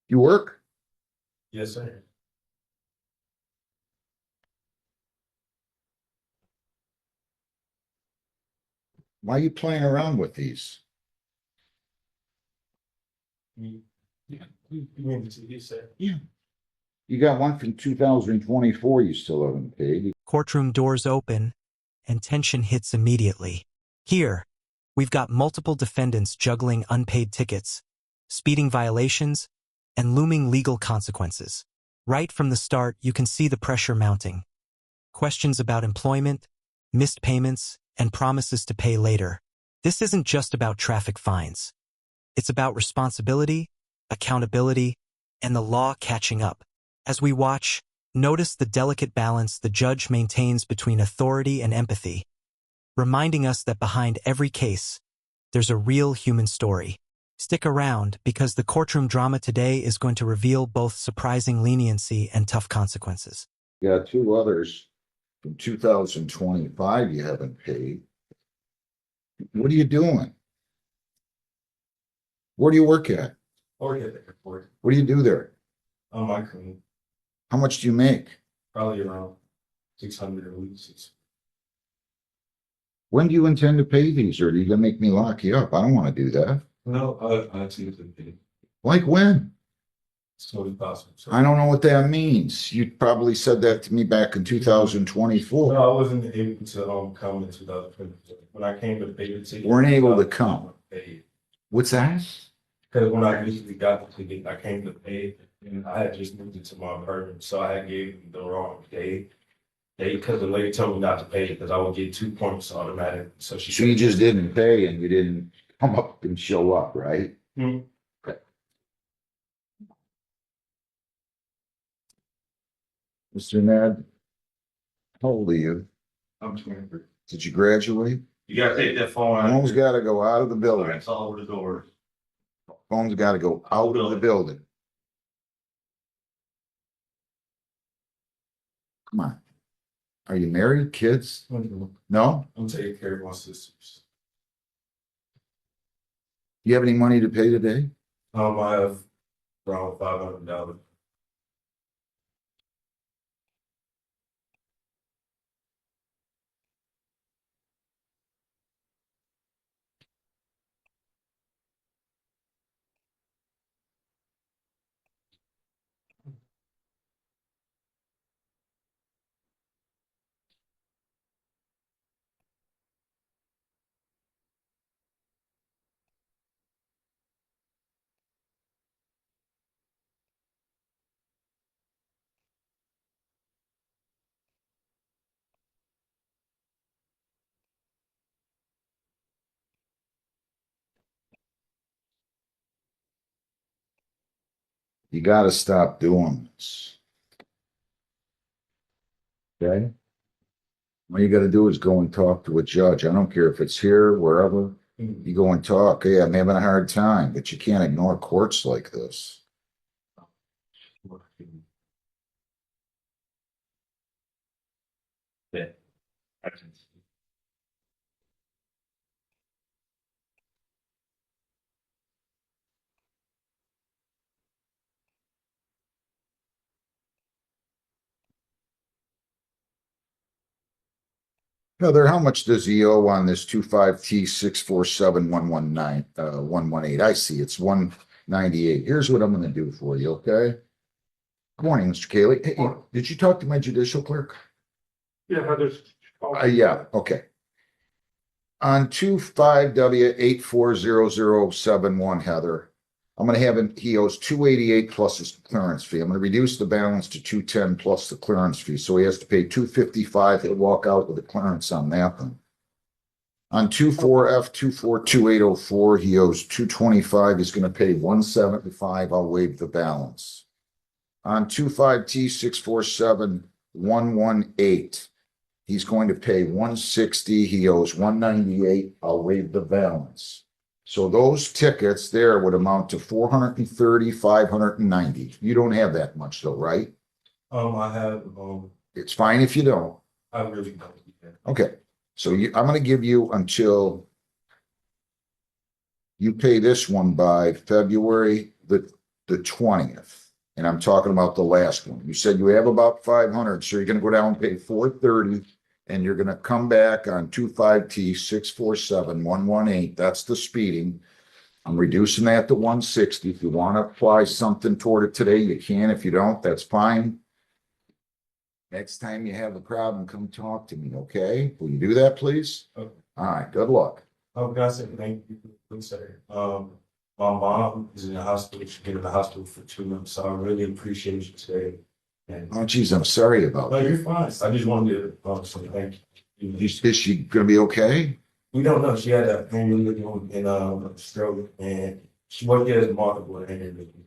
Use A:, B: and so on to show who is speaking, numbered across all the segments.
A: You work?
B: Yes, sir.
A: Why are you playing around with these?
B: You mean the TV, sir?
A: Yeah. You got one from 2024 you still haven't paid.
C: Courtroom doors open, and tension hits immediately. Here, we've got multiple defendants juggling unpaid tickets, speeding violations, and looming legal consequences. Right from the start, you can see the pressure mounting. Questions about employment, missed payments, and promises to pay later. This isn't just about traffic fines. It's about responsibility, accountability, and the law catching up. As we watch, notice the delicate balance the judge maintains between authority and empathy, reminding us that behind every case, there's a real human story. Stick around because the courtroom drama today is going to reveal both surprising leniency and tough consequences.
A: You got two others from 2025 you haven't paid. What are you doing? Where do you work at?
B: Or at the airport.
A: What do you do there?
B: I clean.
A: How much do you make?
B: Probably around 600 a week.
A: When do you intend to pay these, or are you gonna make me lock you up? I don't want to do that.
B: No, I see the thing.
A: Like when?
B: It's totally possible. So,
A: I don't know what that means. You probably said that to me back in 2024.
B: no, I wasn't able to come in 2024. When I came to pay the ticket,
A: Weren't able to come.
B: Paid.
A: What's that?
B: Because when I initially got the ticket, I came to pay, and I had just moved into my apartment, so I had gave them the wrong day. Because the lady told me not to pay because I would get 2 points automatic. So
A: You just didn't pay and you didn't come up and show up, right?
B: Hmm.
A: Okay. Mr. Ned, how old are you?
B: I'm 23.
A: Did you graduate?
B: You gotta take that phone out.
A: Phone's got to go out of the building.
B: It's all over the door.
A: Phone's got to go out of the building. Come on. Are you married? Kids? No?
B: I'm taking care of my sisters.
A: You have any money to pay today?
B: I have around $500.
A: You got to stop doing this. Okay? All you got to do is go and talk to a judge. I don't care if it's here, wherever. You go and talk. Hey, I'm having a hard time, but you can't ignore courts like this.
B: Yeah.
A: Heather, how much does he owe on this 25T647119118? I see it's 198. Here's what I'm going to do for you, okay? Good morning, Mr. Cayley. Hey, did you talk to my judicial clerk?
B: Yeah, Heather's.
A: Yeah, okay. On 25W840071, Heather, I'm going to have him, he owes 288 plus his clearance fee. I'm going to reduce the balance to 210 plus the clearance fee. So he has to pay 255. He'll walk out with the clearance on that one. On 24F242804, he owes 225. He's going to pay 175. I'll waive the balance. On 25T647118, he's going to pay 160. He owes 198. I'll waive the balance. So those tickets there would amount to 430, 590. You don't have that much though, right?
B: I have
A: It's fine if you don't.
B: I really don't.
A: Okay. So I'm going to give you until you pay this one by February the the 20th. And I'm talking about the last one. You said you have about 500, so you're gonna go down and pay 430, and you're gonna come back on 25T 647-118. That's the speeding. I'm reducing that to 160. If you want to apply something toward it today, you can. If you don't, that's fine. Next time you have a problem, come talk to me, okay? Will you do that, please?
B: Okay.
A: All right, good luck.
B: Oh, God, I said thank you, please, sir. My mom is in the hospital. She's been in the hospital for 2 months, so I really appreciate you today. And
A: Oh, geez, I'm sorry about
B: no,
A: that.
B: you're fine. I just wanted to say thank you.
A: Is she gonna be okay?
B: We don't know. She had a aneurysm and a stroke, and she wasn't as multiple aneurysm.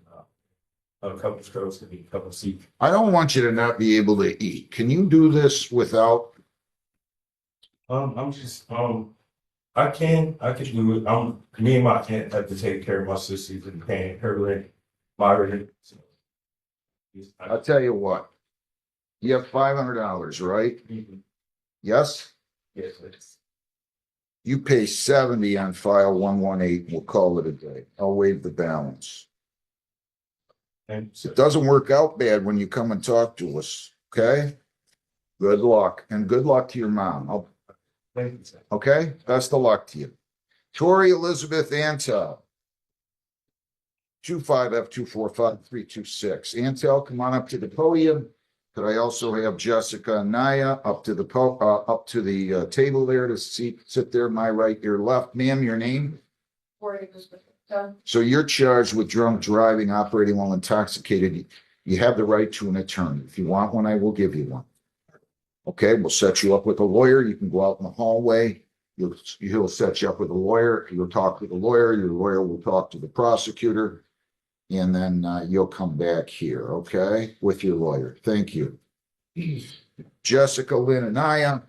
B: A couple strokes and a couple seizures.
A: I don't want you to not be able to eat. Can you do this without?
B: I'm just I can do it. Me and my aunt have to take care of my sisters and paying her rent, my rent. So,
A: I'll tell you what. You have $500, right? Yes?
B: yes, it's
A: You pay 70 on file 118. We'll call it a day. I'll waive the balance.
B: and so,
A: It doesn't work out bad when you come and talk to us, okay? Good luck, and good luck to your mom,
B: thank you, sir.
A: okay? Best of luck to you. Tori Elizabeth Antel. 25F245326. Antel, come on up to the podium. Could I also have Jessica and Naya up to the table there to sit there, my right, your left. Ma'am, your name? So you're charged with drunk driving, operating while intoxicated. You have the right to an attorney. If you want one, I will give you one. Okay, we'll set you up with a lawyer. You can go out in the hallway. He'll set you up with a lawyer. You'll talk with a lawyer. Your lawyer will talk to the prosecutor. And then you'll come back here, okay, with your lawyer. Thank you. Jessica, Lynn, and Naya,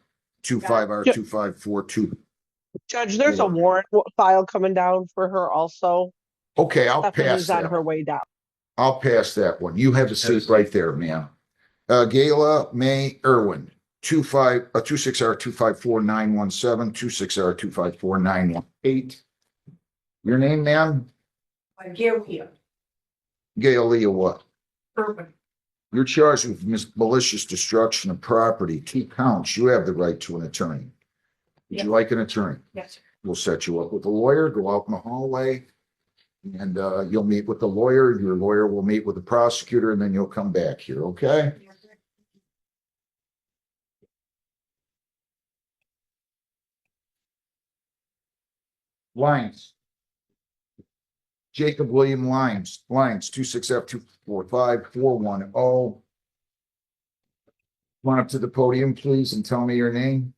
A: 25R2542.
D: Judge, there's a warrant file coming down for her also.
A: Okay, I'll pass
D: Stephanie's on
A: that.
D: her way down.
A: I'll pass that one. You have the seat right there, ma'am. Gayla May Irwin, 26R254917, 26R254918. Your name, ma'am? Gail Leah what?
E: Urban.
A: You're charged with malicious destruction of property, 2 counts. You have the right to an attorney. Would you
E: Yes.
A: like an attorney?
E: Yes, sir.
A: We'll set you up with a lawyer, go out in the hallway, and you'll meet with the lawyer. Your lawyer will meet with the prosecutor, and then you'll come back here, okay?
E: Yes, sir.
A: Lines. Jacob William Lines, 26F245410. Come on up to the podium, please, and tell me your name.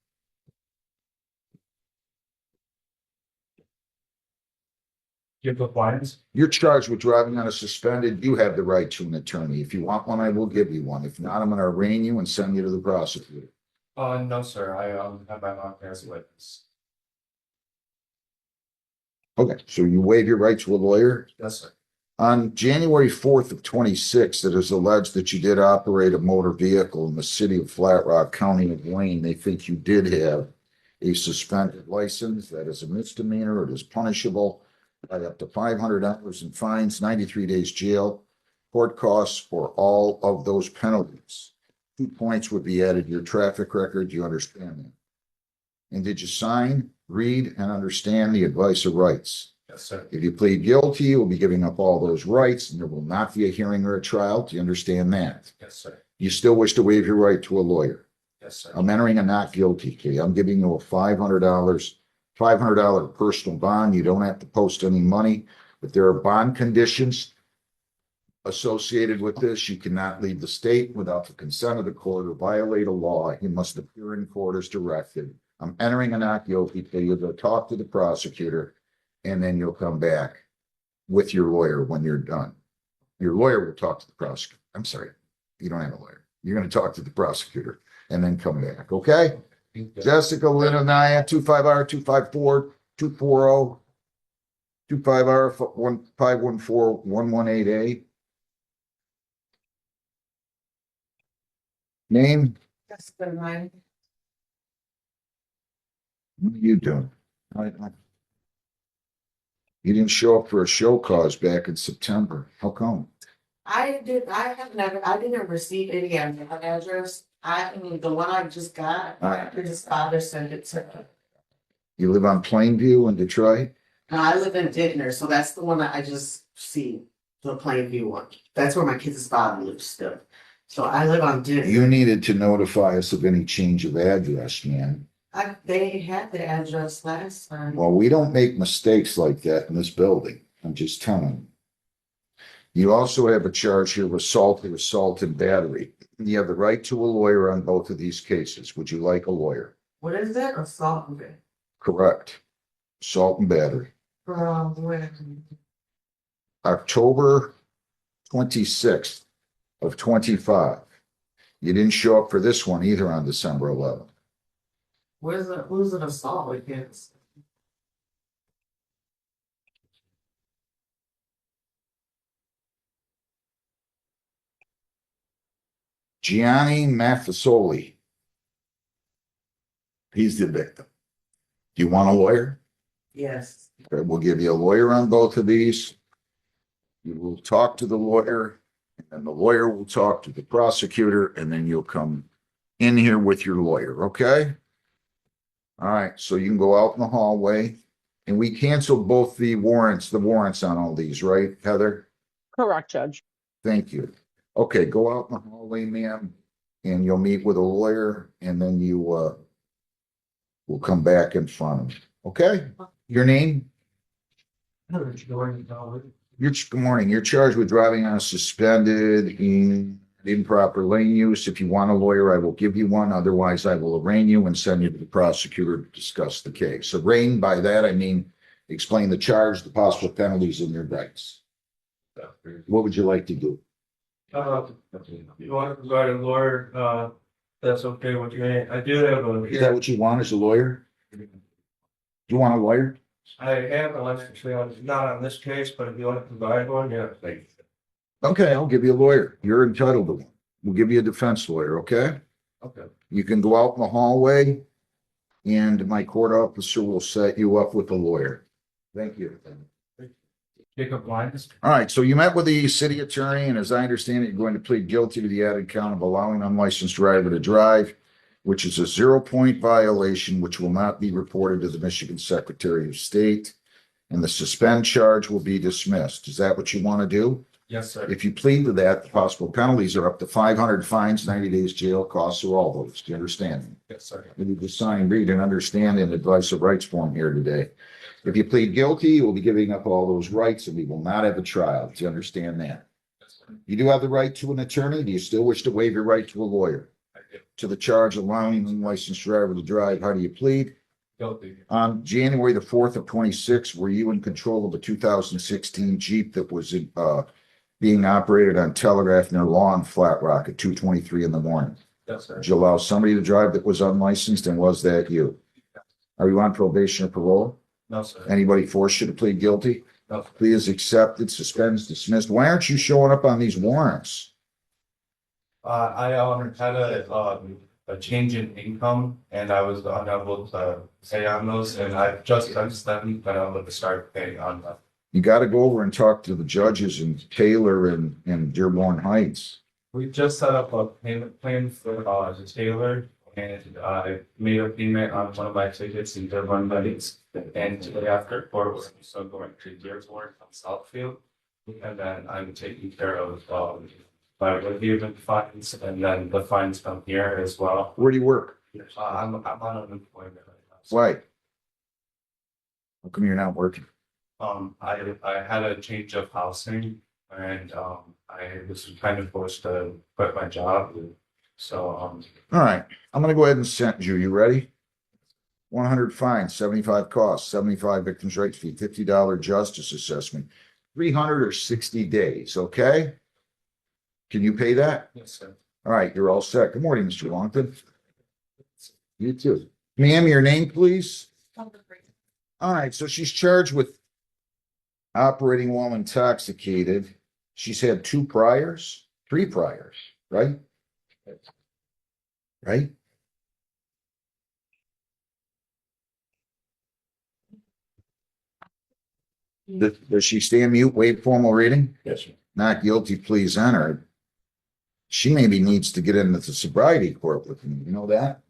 B: Give the clients.
A: You're charged with driving on a suspended. You have the right to an attorney. If you want one, I will give you one. If not, I'm going to arraign you and send you to the prosecutor.
B: No, sir. I have my mom as a witness.
A: Okay, so you waive your right to a lawyer.
B: Yes, sir.
A: On January 4th of 26, it is alleged that you did operate a motor vehicle in the city of Flat Rock, County of Wayne. They think you did have a suspended license. That is a misdemeanor. It is punishable by up to $500 in fines, 93 days jail, court costs for all of those penalties. 2 points would be added to your traffic record. Do you understand that? And did you sign, read, and understand the advice of rights?
B: Yes, sir.
A: If you plead guilty, you will be giving up all those rights, and there will not be a hearing or a trial. Do you understand that?
B: Yes, sir.
A: You still wish to waive your right to a lawyer?
B: Yes, sir.
A: I'm entering a not guilty plea. I'm giving you a $500 personal bond. You don't have to post any money, but there are bond conditions associated with this. You cannot leave the state without the consent of the court or violate a law. You must appear in court as directed. I'm entering a not guilty plea. You'll go talk to the prosecutor, and then you'll come back with your lawyer when you're done. Your lawyer will talk to the prosecutor. I'm sorry, you don't have a lawyer. You're going to talk to the prosecutor and then come back, okay? Jessica, Lynn, and Naya, 25R254240, 25R15141188. Name?
E: That's been mine.
A: What are you doing? You didn't show up for a show cause back in September. How come?
E: I didn't receive any address. The one I just got, his father sent it to me.
A: You live on Plainview in Detroit?
E: And I live in Dittner, so that's the one that I just see, the Plainview one. That's where my kid's father lives still. So I live on Dittner.
A: You needed to notify us of any change of address, man.
E: They had the address last time.
A: Well, we don't make mistakes like that in this building. I'm just telling you. You also have a charge here of assault and battery. You have the right to a lawyer on both of these cases. Would you like a lawyer?
E: What is that? Assault?
A: Correct. Assault and battery.
E: Where?
A: October 26th of 25. You didn't show up for this one either on December 11th.
E: Who's an assault against?
A: Gianni Maffasoli. He's the victim. Do you want a lawyer?
E: Yes.
A: Okay, we'll give you a lawyer on both of these. You will talk to the lawyer, and the lawyer will talk to the prosecutor, and then you'll come in here with your lawyer, okay? All right, so you can go out in the hallway, and we canceled both the warrants on all these, right, Heather?
D: Correct, Judge.
A: Thank you. Okay, go out in the hallway, ma'am, and you'll meet with a lawyer, and then you will come back in front of me, okay? Your name? Good morning. You're charged with driving on a suspended in improper lane use. If you want a lawyer, I will give you one. Otherwise, I will arraign you and send you to the prosecutor to discuss the case. Arraign, by that, I mean explain the charge, the possible penalties, and your rights. What would you like to do?
B: You want to provide a lawyer, that's okay with you. I do have
A: Is that what you want as a lawyer? You want a lawyer?
B: I have one actually not on this case, but if you want to provide one, yeah.
A: Okay, I'll give you a lawyer. You're entitled to one. We'll give you a defense lawyer, okay?
B: Okay.
A: You can go out in the hallway and my court officer will set you up with a lawyer. Thank you.
B: Jacob Lyons.
A: All right, so you met with the city attorney, and as I understand it, you're going to plead guilty to the added count of allowing an unlicensed driver to drive, which is a 0-point violation, which will not be reported to the Michigan Secretary of State, and the suspend charge will be dismissed. Is that what you want to do?
B: Yes, sir.
A: If you plead to that, the possible penalties are up to 500 fines, 90 days jail, costs are all those. Do you understand?
B: Yes, sir.
A: You need to sign, read, and understand and advice of rights form here today. If you plead guilty, you will be giving up all those rights and we will not have a trial. Do you understand that?
B: Yes, sir.
A: You do have the right to an attorney. Do you still wish to waive your right to a lawyer?
B: I do.
A: To the charge of allowing an unlicensed driver to drive, how do you plead?
B: Guilty.
A: On January the 4th of 26, were you in control of a 2016 Jeep that was being operated on Telegraph near Law and Flat Rock at 2:23 in the morning?
B: Yes, sir.
A: Did you allow somebody to drive that was unlicensed, and was that you? Are you on probation or parole?
B: No, sir.
A: Anybody forced you to plead guilty?
B: No.
A: Plea is accepted, suspends, dismissed. Why aren't you showing up on these warrants?
B: I had a change in income and I was unable to pay on those and I've just been able to start paying on that.
A: You got to go over and talk to the judges in Taylor and Dearborn Heights.
B: We just set up a payment plan for the Taylor and I made a payment on one of my tickets in Dearborn Heights. And today after court, we're also going to Dearborn on Southfield. And then I'm taking care of my review fines and then the fines come here as well.
A: Where do you work?
B: I'm on unemployment right now.
A: Why? How come you're not working?
B: I had a change of housing and I was kind of forced to quit my job. So
A: All right, I'm going to go ahead and sentence you. You ready? 100 fines, 75 costs, 75 victims' rights fee, $50 justice assessment, 300 or 60 days, okay? Can you pay that?
B: yes, sir.
A: All right, you're all set. Good morning, Mr. Longton. You too. Ma'am, your name, please? All right, so she's charged with operating while intoxicated. She's had 3 priors, right? Right? Does she stand mute, waive formal reading?
B: Yes, sir.
A: Not guilty, please enter. She maybe needs to get into the sobriety court with me. You know that?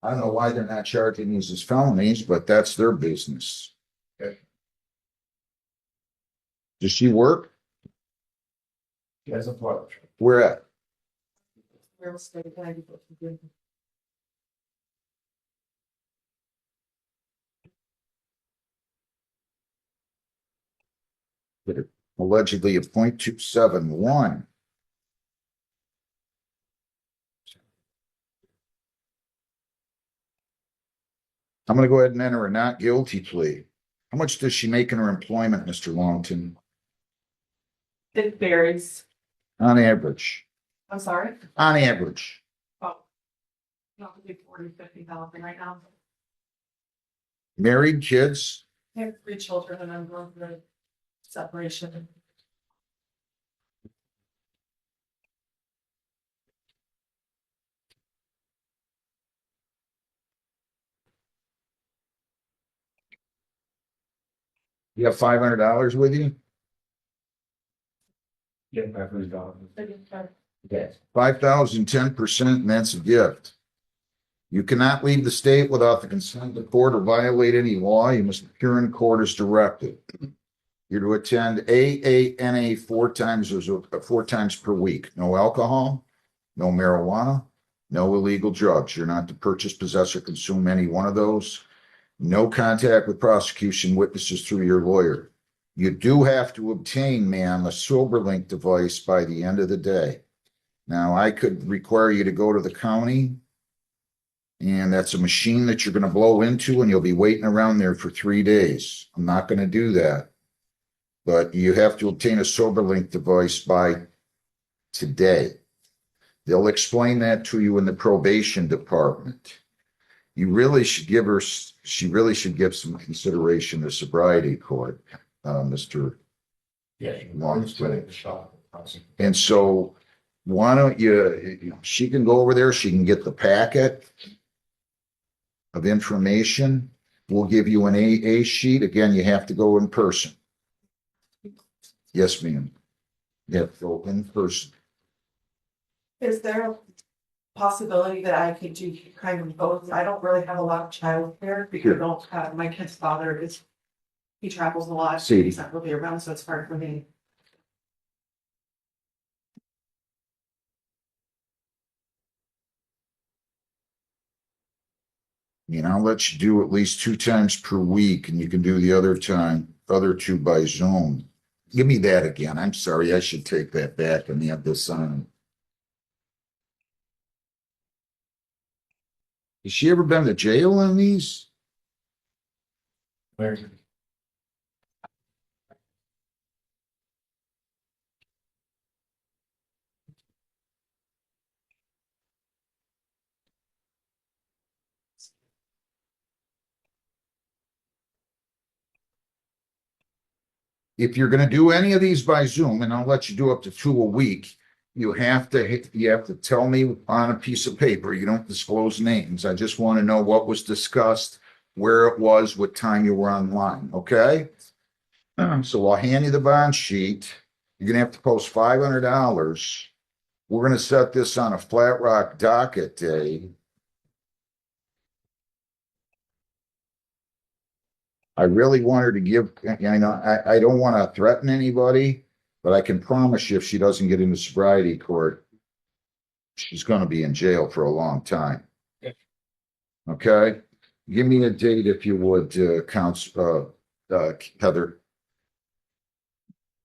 A: I don't know why they're not charging these as felonies, but that's their business.
B: Okay.
A: Does she work?
B: She has a part.
A: Where at?
E: Real estate, can I get what you do?
A: Allegedly a .271. I'm gonna go ahead and enter a not guilty plea. How much does she make in her employment, Mr. Longton,
E: It varies.
A: on average?
E: I'm sorry.
A: On average.
E: Oh. Not to be 40, 50,000 right now.
A: Married, kids?
E: I have 3 children and I'm going through separation.
A: You have $500 with you?
B: Yeah, $500.
A: Okay. 5,000, 10%, and that's a gift. You cannot leave the state without the consent of the court or violate any law. You must appear in court as directed. You're to attend AANA 4 times per week. No alcohol, no marijuana, no illegal drugs. You're not to purchase, possess, or consume any one of those. No contact with prosecution witnesses through your lawyer. You do have to obtain, ma'am, a SoberLink device by the end of the day. Now, I could require you to go to the county, and that's a machine that you're going to blow into, and you'll be waiting around there for 3 days. I'm not going to do that. But you have to obtain a SoberLink device by today. They'll explain that to you in the probation department. You really should give her, she really should give some consideration to sobriety court, Mr.
B: Yeah.
A: Longton.
B: The shop.
A: And so why don't you, she can go over there, she can get the packet of information. We'll give you an AA sheet. Again, you have to go in person. Yes, ma'am. You have to go in person.
E: Is there a possibility that I could do kind of both? I don't really have a lot of childcare because I don't have, my kid's father is, he travels a lot.
A: See.
E: He's not really around, so it's hard for me.
A: I'll let you do at least 2 times per week, and you can do the other 2 by Zoom. Give me that again. I'm sorry, I should take that back and have this on. Has she ever been to jail on these?
B: Where?
A: If you're going to do any of these by Zoom, and I'll let you do up to 2 a week, you have to tell me on a piece of paper. You don't disclose names. I just want to know what was discussed, where it was, what time you were online. Okay? So I'll hand you the bond sheet. You're going to have to post $500. We're going to set this on a Flat Rock docket day. I really want her to give, I don't want to threaten anybody, but I can promise you if she doesn't get into sobriety court, she's going to be in jail for a long time.
B: Okay.
A: Okay? Give me a date if you would, Heather.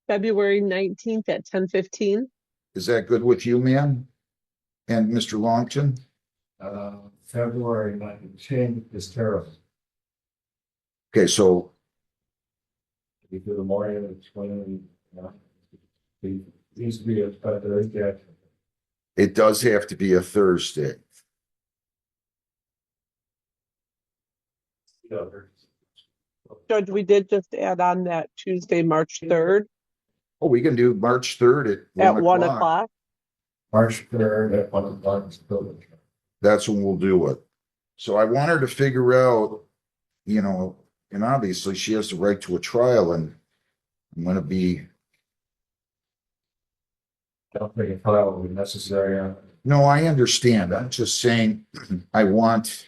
D: February 19th at 10:15.
A: Is that good with you, ma'am? And Mr. Longton?
B: February 19th is terrible.
A: Okay, so
B: We do the morning of 20, it needs to be a Thursday.
A: it does have to be a Thursday.
D: Judge, we did just add on that Tuesday, March 3rd
A: Oh, we can do March 3rd
D: at 1 o'clock.
B: March 3rd at 1 o'clock.
A: That's when we'll do it. So I want her to figure out, and obviously she has the right to a trial, and I'm gonna be,
B: Don't make it probably necessary.
A: no, I understand. I'm just saying, I want,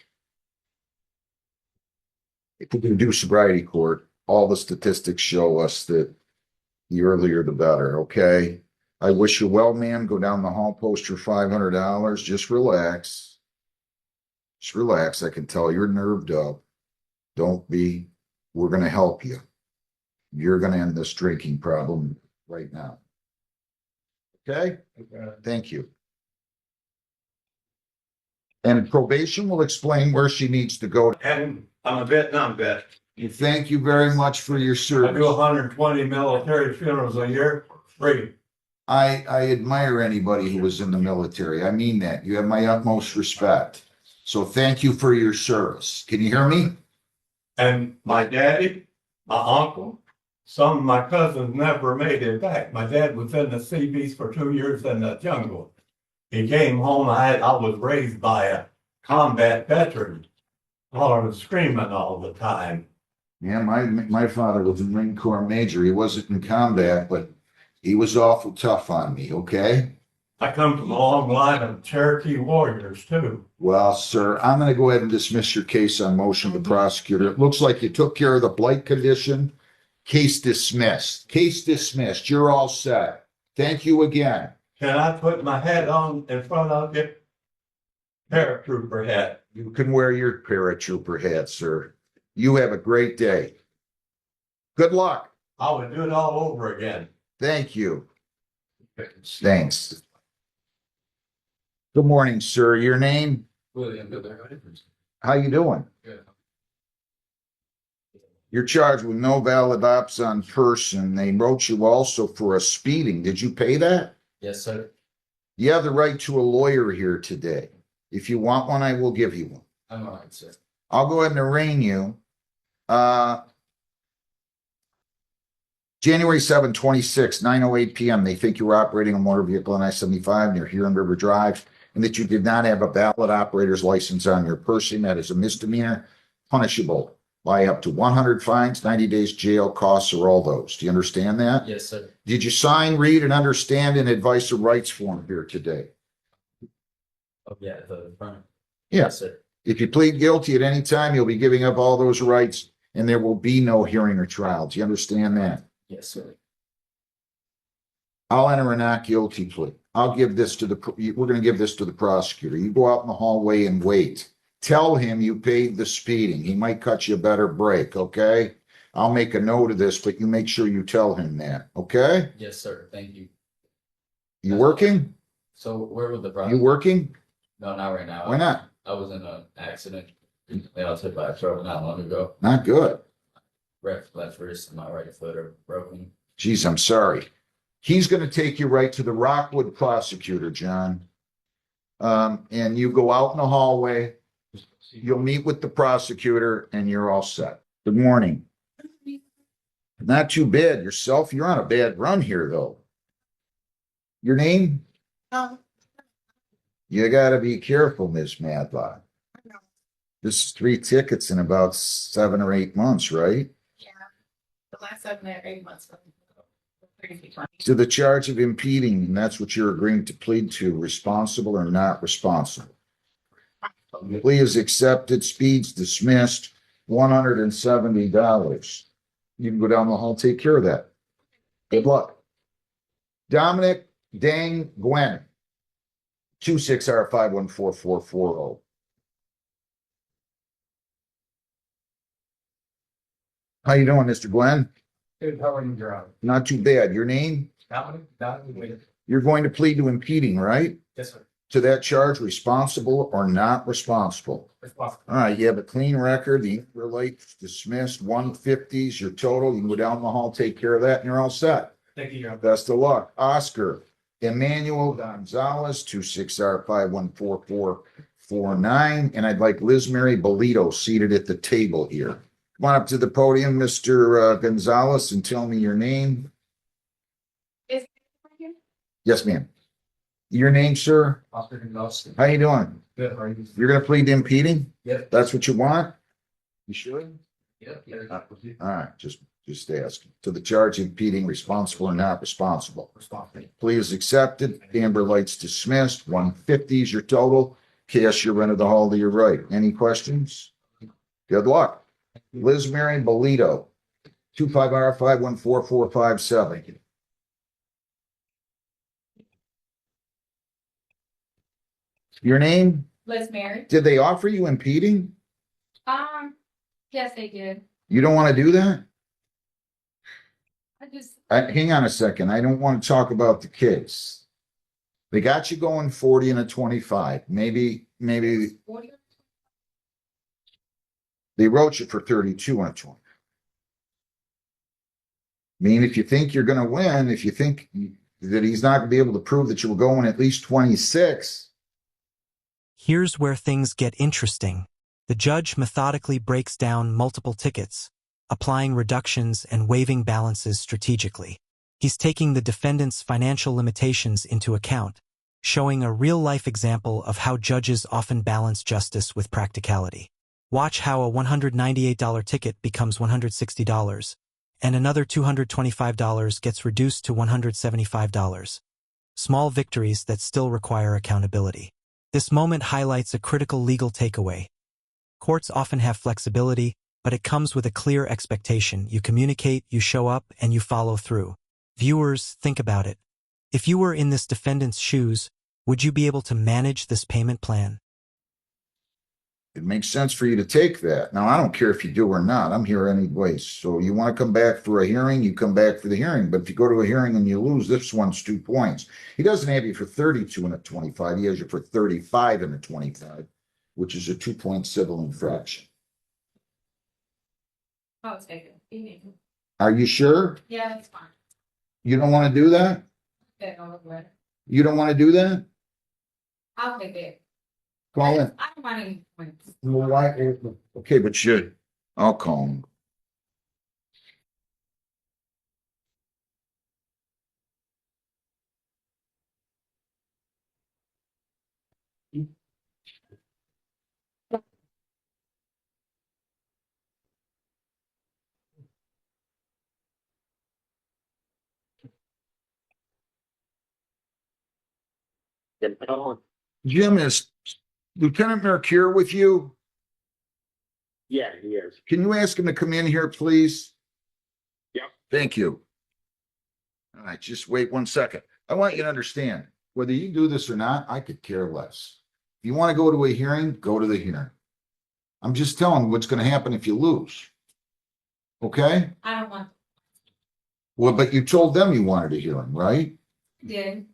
A: if we can do sobriety court, all the statistics show us that the earlier the better, okay? I wish you well, ma'am. Go down the hall, post your $500. Just relax. Just relax. I can tell you're nerved up. Don't be. We're going to help you. You're going to end this drinking problem right now. Okay? Thank you. And probation will explain where she needs to go.
B: And I'm a Vietnam vet.
A: Thank you very much for your
B: I do
A: service.
B: 120 military funerals a year, free.
A: I admire anybody who was in the military. I mean that. You have my utmost respect. So thank you for your service. Can you hear me?
B: And my daddy, my uncle, some of my cousins never made it back. My dad was in the Seabees for 2 years in the jungle. He came home. I was raised by a combat veteran. I was screaming all the time.
A: Yeah, my father was a Marine Corps major. He wasn't in combat, but he was awful tough on me, okay?
B: I come from a long line of Cherokee warriors too.
A: Well, sir, I'm going to go ahead and dismiss your case on motion of the prosecutor. It looks like you took care of the blight condition. Case dismissed. Case dismissed. You're all set. Thank you again.
B: Can I put my hat on in front of it? Paratrooper hat.
A: You can wear your paratrooper hat, sir. You have a great day. Good luck.
B: I would do it all over again.
A: Thank you. Thanks. Good morning, sir. Your name?
F: William,
A: How you doing?
F: Good.
A: You're charged with no valid ops on person. They wrote you also for a speeding. Did you pay that?
F: Yes, sir.
A: You have the right to a lawyer here today. If you want one, I will give you one.
F: I'm all right, sir.
A: I'll go ahead and arraign you. January 7, 26, 9:08 p.m. They think you were operating a motor vehicle on I-75 near Huron River Drive and that you did not have a valid operator's license on your person. That is a misdemeanor, punishable by up to 100 fines, 90 days jail, costs, or all those. Do you understand that?
F: Yes, sir.
A: Did you sign, read, and understand an advice of rights form here today?
F: Oh, yeah, the front.
A: Yeah.
F: Yes, sir.
A: If you plead guilty at any time, you'll be giving up all those rights and there will be no hearing or trial. Do you understand that?
F: Yes, sir.
A: I'll enter a not guilty plea. We're going to give this to the prosecutor. You go out in the hallway and wait. Tell him you paid the speeding. He might cut you a better break, okay? I'll make a note of this, but you make sure you tell him that, okay?
F: Yes, sir. Thank you.
A: You working?
F: So where was the
A: You
F: problem?
A: working?
F: No, not right now.
A: Why not?
F: I was in an accident. I was hit by a truck not long ago.
A: Not good.
F: Left wrist and my right foot are broken.
A: Geez, I'm sorry. He's going to take you right to the Rockwood prosecutor, John. And you go out in the hallway, you'll meet with the prosecutor, and you're all set. Good morning. Not too bad yourself. You're on a bad run here, though. Your name? You got to be careful, Miss Madlock. This is 3 tickets in about 7 or 8 months, right?
G: Yeah, the last 7 or 8 months. Pretty funny.
A: To the charge of impeding, and that's what you're agreeing to plead to, responsible or not responsible. Plea is accepted, speeds dismissed, $170. You can go down the hall, take care of that. Good luck. Dominic Dang Gwen, 26R514440. How you doing, Mr. Glenn?
B: Good, how are you, John?
A: Not too bad. Your name?
B: Dominic.
A: You're going to plead to impeding, right?
B: Yes, sir.
A: To that charge, responsible or not responsible?
B: Responsible.
A: All right, you have a clean record. The relate dismissed, 150s, your total. You can go down the hall, take care of that, and you're all set.
B: Thank you, John.
A: Best of luck. Oscar Emmanuel Gonzalez, 26R514449. And I'd like Liz Mary Bolito seated at the table here. Come on up to the podium, Mr. Gonzalez, and tell me your name. Yes, ma'am. Your name, sir?
F: Oscar Gonzalez.
A: How you doing?
F: Good, how are you?
A: You're going to plead to impeding?
F: Yep.
A: That's what you want? You sure?
F: Yep.
A: All right, just Just asking. To the charge impeding, responsible or not responsible? Plea is accepted. Amber Light's dismissed. 150 is your total. Cash your rent of the hall to your right. Any questions? Good luck. Liz Marion Bolito, 25R514457. Your name?
G: Liz Mary.
A: Did they offer you impeding?
G: Yes, they did.
A: You don't want to do that?
G: I just,
A: Hang on a second. I don't want to talk about the kids. They got you going 40 and a 25. Maybe they wrote you for 32 and a 20. I mean, if you think you're going to win, if you think that he's not going to be able to prove that you were going at least 26.
C: Here's where things get interesting. The judge methodically breaks down multiple tickets, applying reductions and waiving balances strategically. He's taking the defendant's financial limitations into account, showing a real-life example of how judges often balance justice with practicality. Watch how a $198 ticket becomes $160, and another $225 gets reduced to $175. Small victories that still require accountability. This moment highlights a critical legal takeaway. Courts often have flexibility, but it comes with a clear expectation. You communicate, you show up, and you follow through. Viewers, think about it. If you were in this defendant's shoes, would you be able to manage this payment plan?
A: It makes sense for you to take that. Now, I don't care if you do or not. I'm here anyway. So you want to come back for a hearing, you come back for the hearing. But if you go to a hearing and you lose, this one's 2 points. He doesn't have you for 32 and a 25. He has you for 35 and a 25, which is a 2-point civil infraction.
G: I'll take it.
A: Are you sure?
G: Yeah, that's fine.
A: You don't want to do that?
G: Okay, I'll look at it.
A: You don't want to do that?
G: I'll take it.
A: Call in.
G: I don't want any points.
A: Well, why? Okay, but I'll call him. Jim, is Lieutenant Mercure with you?
H: Yeah, he is.
A: Can you ask him to come in here, please?
H: Yep.
A: Thank you. All right, just wait 1 second. I want you to understand, whether you do this or not, I could care less. If you want to go to a hearing, go to the hearing. I'm just telling you what's going to happen if you lose. Okay?
G: I don't want,
A: Well, but you told them you wanted a hearing, right?
G: did.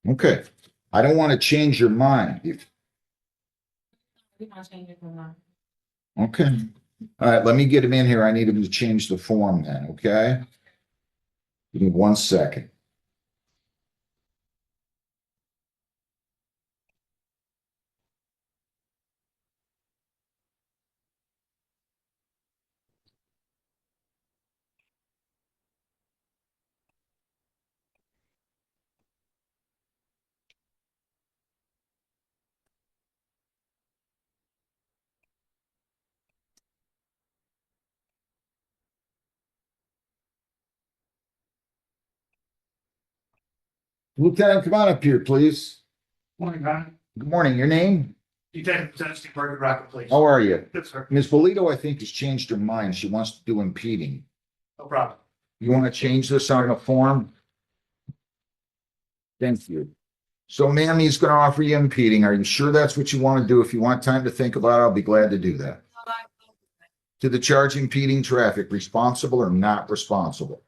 A: Okay. I don't want to change your mind.
G: We want to change it from now.
A: Okay. All right, let me get him in here. I need him to change the form then, okay? Give me 1 second. Lieutenant, come on up here, please.
H: Morning, Ron.
A: Good morning. Your name?
H: Lieutenant Lieutenant Parker Rocket, please.
A: How are you?
H: Good, sir.
A: Ms. Bolito, I think, has changed her mind. She wants to do impeding.
H: No problem.
A: You want to change this on the form? Thank you. So Mammy's going to offer you impeding. Are you sure that's what you want to do? If you want time to think about it, I'll be glad to do that. To the charge impeding traffic, responsible or not responsible?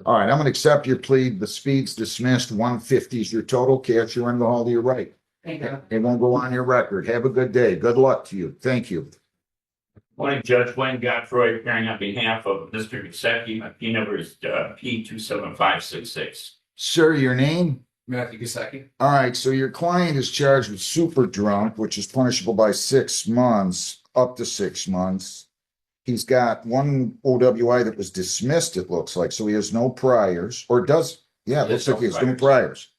A: All right, I'm going to accept your plea. The speed's dismissed. 150 is your total. Cash your in the hall to your right.
H: Thank you.
A: It won't go on your record. Have a good day. Good luck to you. Thank you.
I: Morning, Judge Wayne Godfrey, appearing on behalf of Mr. Gasecki. My P number is P27566.
A: Sir, your name?
F: Matthew Gasecki.
A: All right, so your client is charged with super drunk, which is punishable by 6 months, up to 6 months. He's got one OWI that was dismissed, it looks like, so he has no priors, or does, yeah, it looks like he has no priors.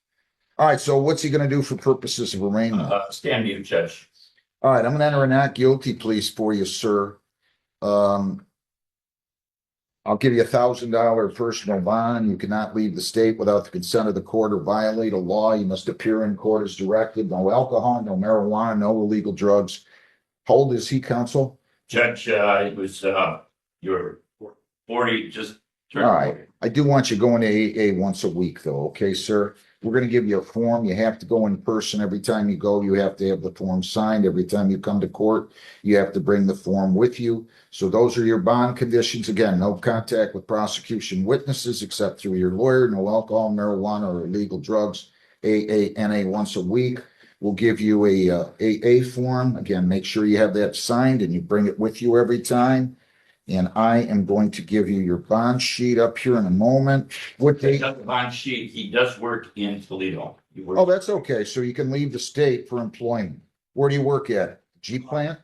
A: All right, so what's he gonna do for purposes of arraignment?
I: Stand mute, Judge.
A: All right, I'm gonna enter a not guilty plea for you, sir. I'll give you $1,000 personal bond. You cannot leave the state without the consent of the court or violate a law. You must appear in court as directed. No alcohol, no marijuana, no illegal drugs. How old is he, counsel?
I: Judge, it was, you're 40, just. turned
A: All right.
I: 40.
A: I do want you going to AA once a week, though. Okay, sir? We're going to give you a form. You have to go in person every time you go. You have to have the form signed. Every time you come to court, you have to bring the form with you. So those are your bond conditions. Again, no contact with prosecution witnesses except through your lawyer. No alcohol, marijuana, or illegal drugs. NA once a week. We'll give you a AA form. Again, make sure you have that signed and you bring it with you every time. And I am going to give you your bond sheet up here in a moment. What
I: Take
A: date?
I: out the bond sheet. He does work in Toledo. He works-
A: Oh, that's okay. So you can leave the state for employment. Where do you work at? G plant?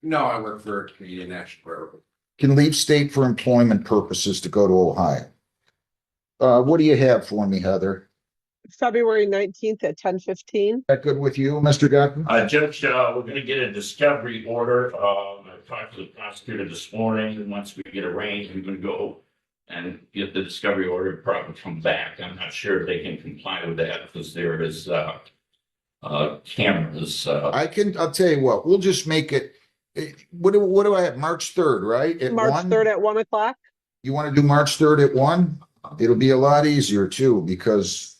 J: No, I work for Canadian National Railroad.
A: Can leave state for employment purposes to go to Ohio. What do you have for me, Heather?
D: February 19th at 10:15.
A: That good with you, Mr. Gutman?
I: Judge, we're gonna get a discovery order. I talked to the prosecutor this morning, and once we get arranged, we're gonna go and get the discovery order, probably come back. I'm not sure if they can comply with that, because there is, cameras,
A: I'll tell you what, we'll just make it, what do I have? March 3rd, right? At
D: March
A: 1?
D: 3rd at 1 o'clock.
A: You want to do March 3rd at 1? It'll be a lot easier too, because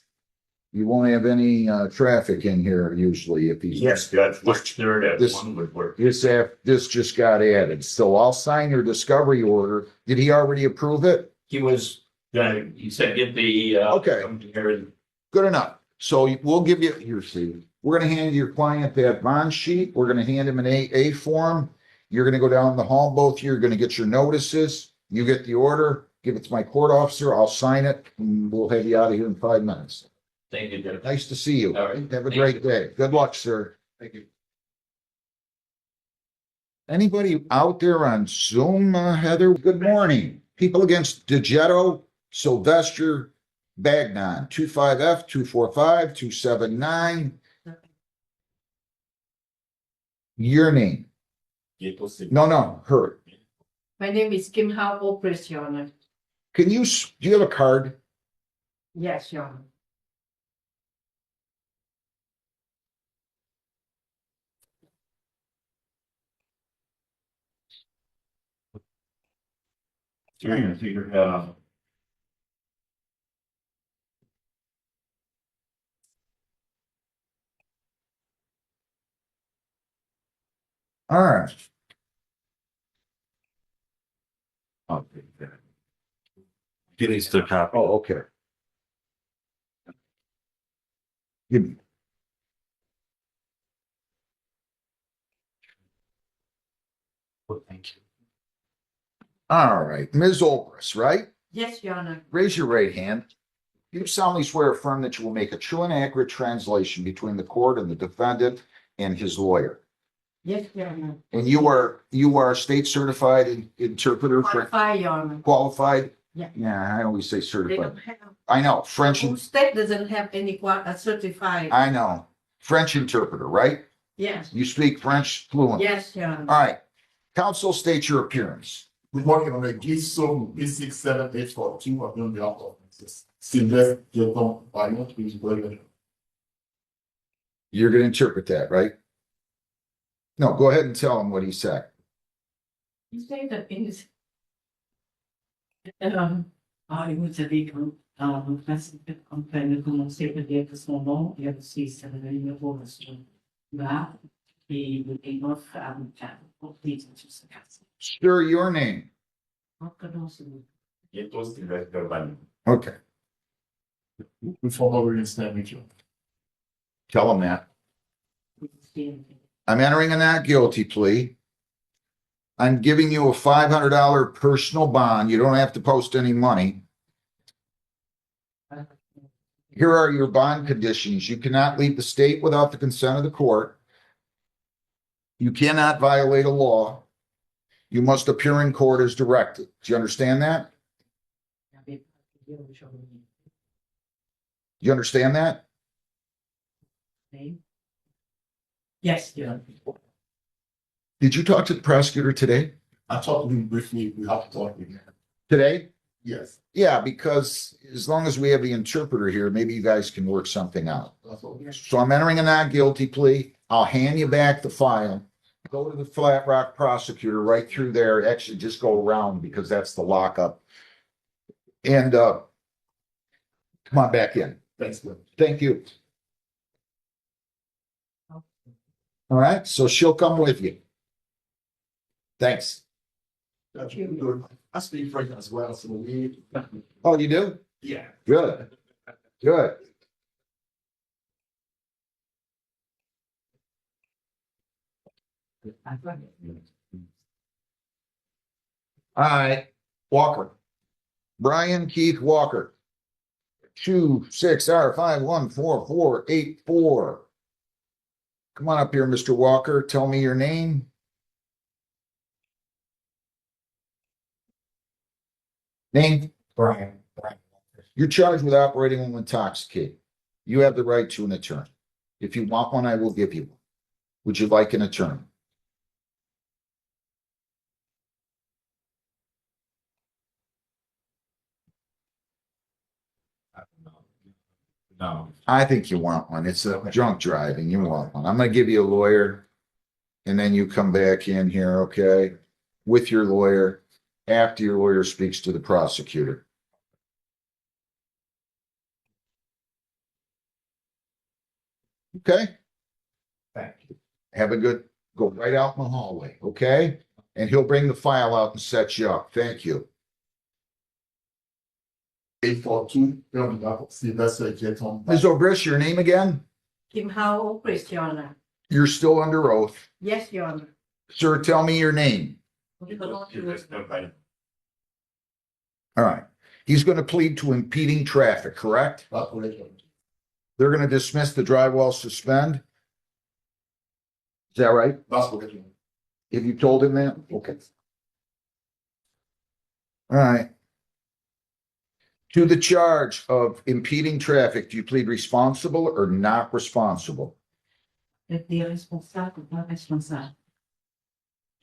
A: you won't have any traffic in here usually if he's.
I: yes, Judge, March 3rd at
A: This-
I: 1 would work.
A: This just got added, so I'll sign your discovery order. Did he already approve it?
I: He was, he said, get the,
A: Okay.
I: come here and
A: Good enough. So we'll give you, here, see, we're gonna hand your client that bond sheet. We're gonna hand him an AA form. You're gonna go down the hall, both of you are gonna get your notices. You get the order, give it to my court officer, I'll sign it, and we'll have you out of here in 5 minutes.
I: thank you, Judge.
A: Nice to see you.
I: All right.
A: Have a
I: Thank
A: great
I: you.
A: day. Good luck, sir.
J: Thank you.
A: Anybody out there on Zoom, Heather? Good morning. People against DeGetto, Sylvester, Bagnon, 25F, 245, 279. Your name? No, her.
K: My name is Kim Hao Press, Your Honor.
A: Do you have a card?
K: Yes, Your Honor.
I: Trying to figure out.
A: All right.
I: I'll take that. He needs to copy.
A: Oh, okay. Give me.
I: Well, thank you.
A: All right, Ms. Olbris, right?
K: Yes, Your Honor.
A: Raise your right hand. You solemnly swear or affirm that you will make a true and accurate translation between the court and the defendant and his lawyer.
K: Yes, Your Honor.
A: And you are a state certified interpreter for
K: Qualify, Your Honor.
A: qualified?
K: Yeah.
A: Yeah, I always say
K: They
A: certified.
K: don't have,
A: I know, French,
K: whole state doesn't have any certified.
A: I know. French interpreter, right?
K: Yes,
A: You speak French fluent.
K: yes, Your Honor.
A: All right. Counsel, state your appearance.
L: Good morning, on the Gilson B67842 of New York. Sylvester Gilton, Bayou, please go ahead.
A: You're going to interpret that, right? No, go ahead and tell him what he said.
K: You say that is. Vous avez un principe en train de commencer par dire que son nom et aussi c'est le numéro de son bar et une offre avocat pour les sur ce cas.
A: Sir, your name.
K: Reconnaissez-vous.
A: Okay.
L: Before we stand with you.
A: Tell him that. I'm entering a not guilty plea. I'm giving you a $500 personal bond. You don't have to post any money. Here are your bond conditions. You cannot leave the state without the consent of the court. You cannot violate a law. You must appear in court as directed. Do you understand that? Do you understand that?
K: Yes, Your Honor.
A: Did you talk to the prosecutor today?
L: I talked to him briefly, we have to talk again.
A: Today?
L: Yes,
A: Yeah, because as long as we have the interpreter here, maybe you guys can work something out.
L: that's all.
A: So I'm entering a not guilty plea. I'll hand you back the file. Go to the Flat Rock prosecutor right through there. Actually, just go around because that's the lockup. And come on back in.
L: Thanks, man.
A: Thank you. All right, so she'll come with you. Thanks.
L: I speak French as well, so we.
A: Oh, you do?
L: Yeah.
A: Good. Good. All right, Walker. Brian Keith Walker. 26R514484. Come on up here, Mr. Walker. Tell me your name. Name?
J: Brian.
A: You're charged with operating while intoxicated. You have the right to an attorney. If you want one, I will give you one. Would you like an attorney?
B: No.
A: I think you want one. It's a drunk driving. You want one. I'm gonna give you a lawyer. And then you come back in here, okay? With your lawyer, after your lawyer speaks to the prosecutor. Okay?
B: Thank you.
A: Have a good, go right out in the hallway, okay? And he'll bring the file out and set you up. Thank you.
L: 842, Sylvester Jeton.
A: Ms. O'Brish, your name again?
K: Kim Howell, Chris, Your Honor.
A: You're still under oath.
K: Yes, Your Honor.
A: Sir, tell me your name. All right. He's going to plead to impeding traffic, correct?
L: That's correct.
A: They're going to dismiss the drive while suspend. Is that right?
L: That's correct.
A: Have you told him that? Okay. All right. To the charge of impeding traffic, do you plead responsible or not responsible?
K: Responsable, not responsable.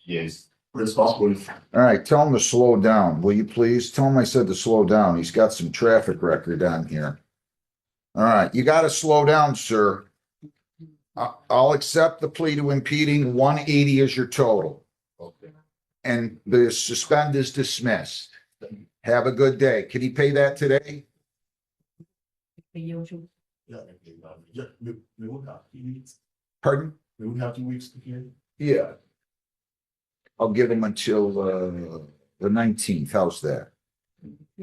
B: Yes.
L: Responsible.
A: All right, tell him to slow down, will you please? Tell him I said to slow down. He's got some traffic record on here. All right, you got to slow down, sir. I'll accept the plea to impeding. 180 is your total.
L: Okay.
A: And the suspend is dismissed. Have a good day. Can he pay that today?
L: Yeah, we would have 2 weeks.
A: Pardon?
L: We would have 2 weeks to hear.
A: Yeah. I'll give him until the 19th. How's that?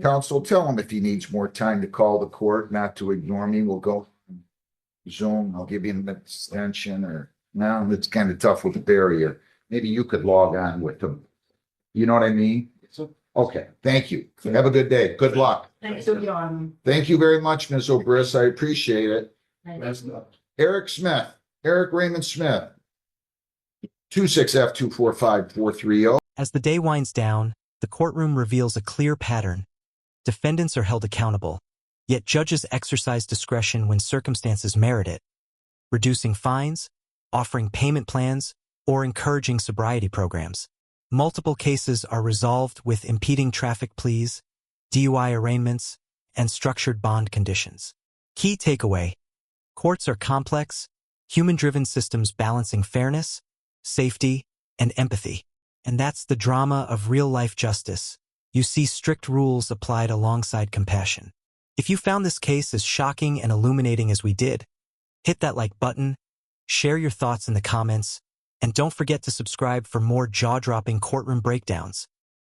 A: Counsel, tell him if he needs more time to call the court, not to ignore me. We'll go Zoom. I'll give you an extension or no, it's kind of tough with the barrier. Maybe you could log on with him. You know what I mean? Okay, thank you. Have a good day. Good luck.
K: Thank you, Your Honor.
A: Thank you very much, Ms. O'Briss. I appreciate it.
L: That's not.
A: Eric Smith, Eric Raymond Smith. 26F245430.
C: As the day winds down, the courtroom reveals a clear pattern. Defendants are held accountable, yet judges exercise discretion when circumstances merit it, reducing fines, offering payment plans, or encouraging sobriety programs. Multiple cases are resolved with impeding traffic pleas, DUI arraignments, and structured bond conditions. Key takeaway: courts are complex, human-driven systems balancing fairness, safety, and empathy. And that's the drama of real-life justice. You see strict rules applied alongside compassion. If you found this case as shocking and illuminating as we did, hit that like button, share your thoughts in the comments, and don't forget to subscribe for more jaw-dropping courtroom breakdowns.